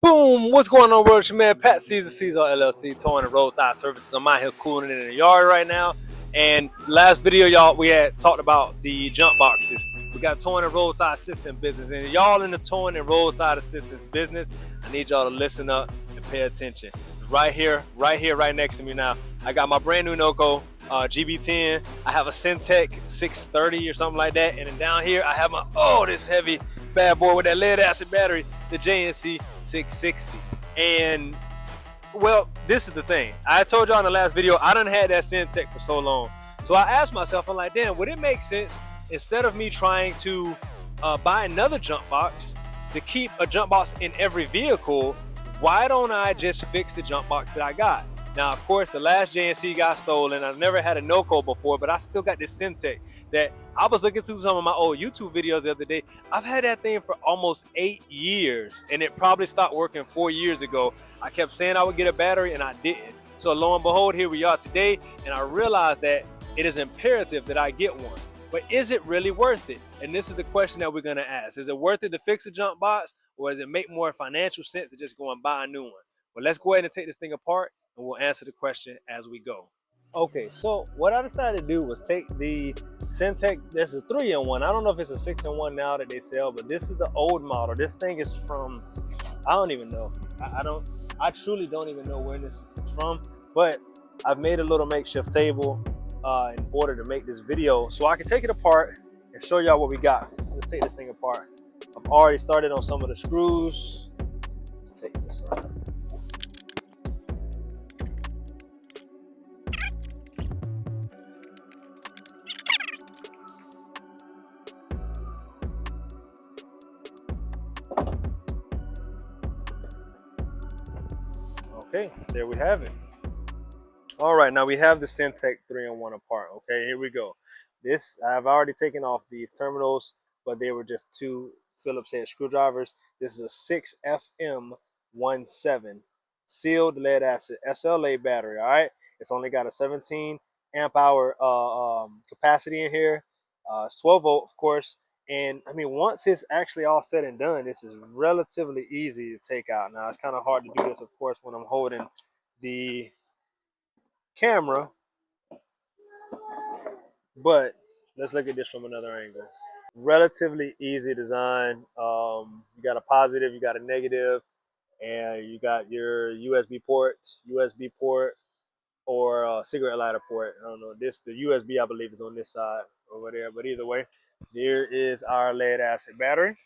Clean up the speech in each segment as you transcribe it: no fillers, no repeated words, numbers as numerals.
Boom! What's going on, world? It's your man Pat Caesar LLC, towing and roadside services. I'm out here cooling it in the yard right now. And last video, y'all, we had talked about the jump boxes. We got towing and roadside assistance business, and y'all in the towing and roadside assistance business, I need y'all to listen up and pay attention. Right here, right next to me now. I got my brand new Noko GB10. I have a Syntec 630 or something like that, and then down here I have my this heavy bad boy with that lead acid battery, the JNC 660. And well, this is the thing. I told y'all in the last video, I done had that Syntec for so long. So I asked myself, I'm like, damn, would it make sense instead of me trying to buy another jump box to keep a jump box in every vehicle, why don't I just fix the jump box that I got? Now, of course, the last JNC got stolen. I've never had a Noko before, but I still got this Syntec that I was looking through some of my old YouTube videos the other day. I've had that thing for almost 8 years, and it probably stopped working 4 years ago. I kept saying I would get a battery, and I didn't. So lo and behold, here we are today, and I realized that it is imperative that I get one. But is it really worth it? And this is the question that we're going to ask. Is it worth it to fix a jump box, or does it make more financial sense to just go and buy a new one? Well, let's go ahead and take this thing apart, and we'll answer the question as we go. Okay, so what I decided to do was take the Syntec. This is 3-in-1. I don't know if it's a 6-in-1 now that they sell, but this is the old model. This thing is from, I don't even know. I truly don't even know where this is from, but I've made a little makeshift table in order to make this video so I can take it apart and show y'all what we got. Let's take this thing apart. I've already started on some of the screws. Let's take this off. Okay, there we have it. All right, now we have the Syntec 3-in-1 apart. Okay, here we go. This, I've already taken off these terminals, but they were just 2 Phillips head screwdrivers. This is a 6FM17 sealed lead acid SLA battery. All right, it's only got a 17 amp hour capacity in here. It's 12 volt, of course. And I mean, once it's actually all said and done, this is relatively easy to take out. Now, it's kind of hard to do this, of course, when I'm holding the camera, but let's look at this from another angle. Relatively easy design. You got a positive, you got a negative, and you got your USB port, or a cigarette lighter port. I don't know. The USB, I believe, is on this side over there. But either way, there is our lead acid battery.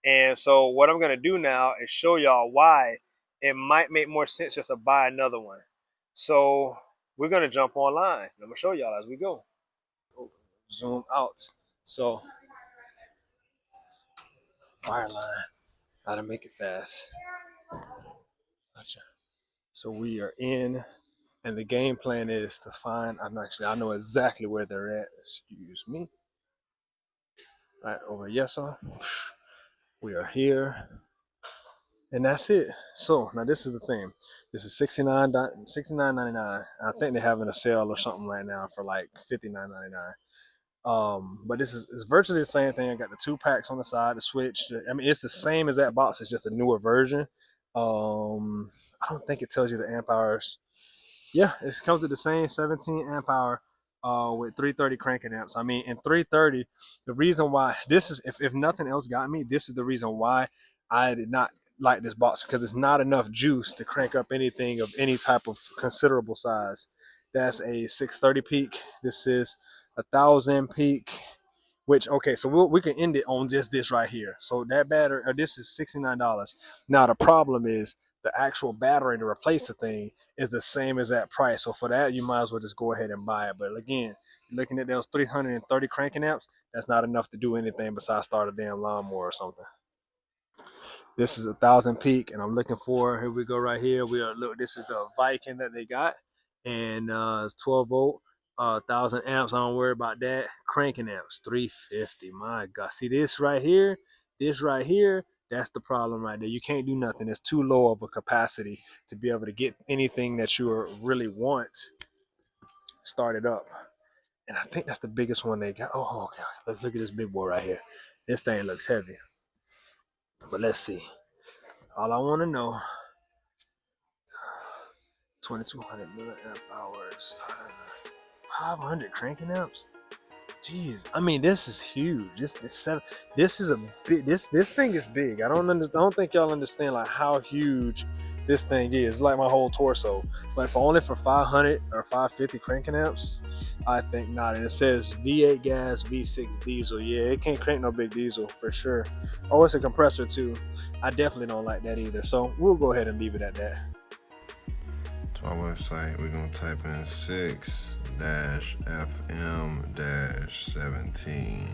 And so what I'm gonna do now is show y'all why it might make more sense just to buy another one. So we're gonna jump online. I'm gonna show y'all as we go. Zoom out. So fire line. How to make it fast. Gotcha. So we are in, and the game plan is to find. I know exactly where they're at. Excuse me. Right over. Yes, sir. We are here, and that's it. So now this is the thing. This is $69.99. I think they're having a sale or something right now for like $59.99. But this is it's virtually the same thing. I got the 2 packs on the side, the switch. I mean, it's the same as that box. It's just a newer version. I don't think it tells you the amp hours. Yeah, it comes with the same 17 amp hour with 330 cranking amps. I mean, in 330, the reason why this is, if nothing else got me, this is the reason why I did not like this box, because it's not enough juice to crank up anything of any type of considerable size. That's a 630 peak. This is 1,000 peak. Which, okay, so we can end it on just this right here. So that battery, this is $69. Now the problem is the actual battery to replace the thing is the same as that price. So for that, you might as well just go ahead and buy it. But again, looking at those 330 cranking amps, that's not enough to do anything besides start a damn lawnmower or something. This is 1,000 peak, and I'm looking for, here we go right here. This is the Viking that they got, and it's 12 volt. 1,000 amps. I don't worry about that. Cranking amps, 350. My God, see this right here? This right here, that's the problem right there. You can't do nothing. It's too low of a capacity to be able to get anything that you really want started up. And I think that's the biggest one they got. Oh, okay. Let's look at this big boy right here. This thing looks heavy, but let's see. All I want to know. 2200 milliamp hours. 500 cranking amps. Jeez, I mean, this is huge. This is a big. This thing is big. I don't think y'all understand like how huge this thing is. It's like my whole torso. But only for 500 or 550 cranking amps, I think not. And it says V8 gas, V6 diesel. Yeah, it can't crank no big diesel for sure. Oh, it's a compressor too. I definitely don't like that either. So we'll go ahead and leave it at that. To our website, we're gonna type in 6-FM-17.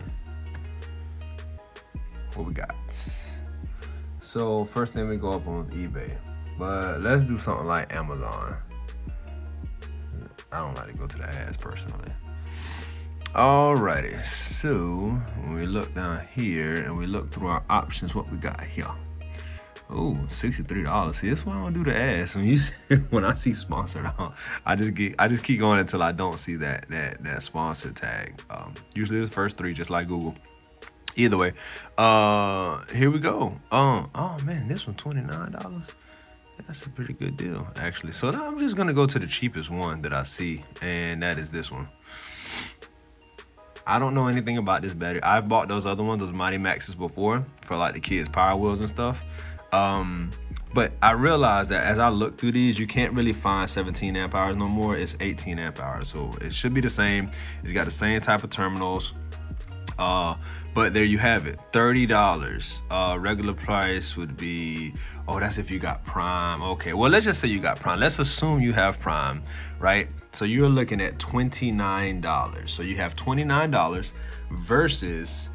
What we got? So first thing we go up on eBay, but let's do something like Amazon. I don't like to go to the ads personally. Alrighty, so when we look down here and we look through our options, what we got here? Oh, $63. See, that's why I don't do the ads. When I see sponsored, I just keep going until I don't see that sponsor tag. Usually it's first three, just like Google. Either way, here we go. Oh man, this one $29. That's a pretty good deal, actually. So now I'm just gonna go to the cheapest one that I see, and that is this one. I don't know anything about this battery. I've bought those other ones, those Mighty Maxes before for like the kids' Power Wheels and stuff. But I realized that as I look through these, you can't really find 17 amp hours no more. It's 18 amp hours. So it should be the same. It's got the same type of terminals. But there you have it, $30. Regular price would be, oh, that's if you got Prime. Okay, well, let's just say you got Prime. Let's assume you have Prime, right? So you're looking at $29. So you have $29 versus,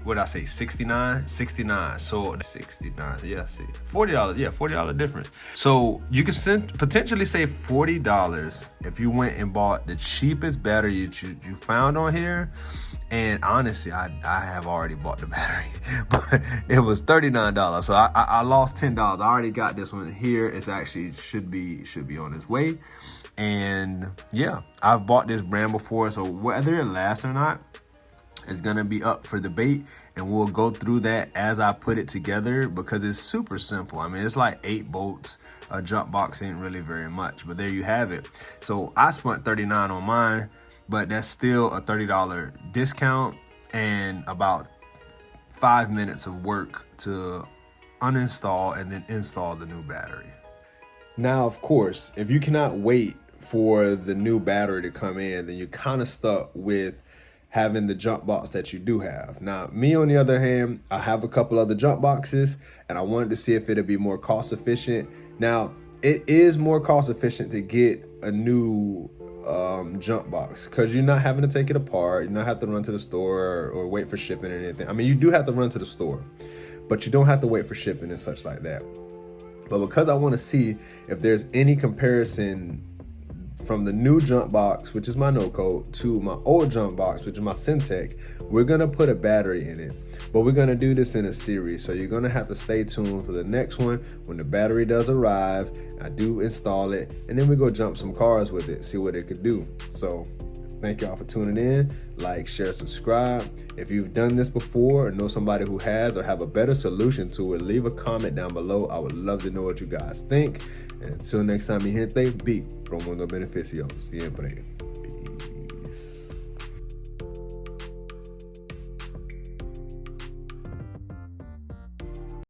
what did I say, 69? 69, so 69, yeah, see, $40, yeah, $40 difference. So you can potentially save $40 if you went and bought the cheapest battery you found on here. And honestly, I have already bought the battery, but it was $39. So I lost $10. I already got this one here. It's actually should be on its way. And yeah, I've bought this brand before, so whether it lasts or not, it's gonna be up for debate, and we'll go through that as I put it together, because it's super simple. I mean, it's like 8 bolts. A jump box ain't really very much, but there you have it. So I spent $39 on mine, but that's still a $30 discount and about 5 minutes of work to uninstall and then install the new battery. Now, of course, if you cannot wait for the new battery to come in, then you're kind of stuck with having the jump box that you do have. Now, me on the other hand, I have a couple other jump boxes, and I wanted to see if it'd be more cost efficient. Now, it is more cost efficient to get a new jump box, because you're not having to take it apart. You don't have to run to the store or wait for shipping or anything. I mean, you do have to run to the store, but you don't have to wait for shipping and such like that. But because I want to see if there's any comparison from the new jump box, which is my Noko, to my old jump box, which is my Syntec, we're gonna put a battery in it. But we're gonna do this in a series, so you're gonna have to stay tuned for the next one. When the battery does arrive, I do install it, and then we go jump some cars with it, see what it could do. So thank y'all for tuning in. Like, share, subscribe. If you've done this before or know somebody who has or have a better solution to it, leave a comment down below. I would love to know what you guys think. And until next time, mi gente, be pro mundo beneficio siempre.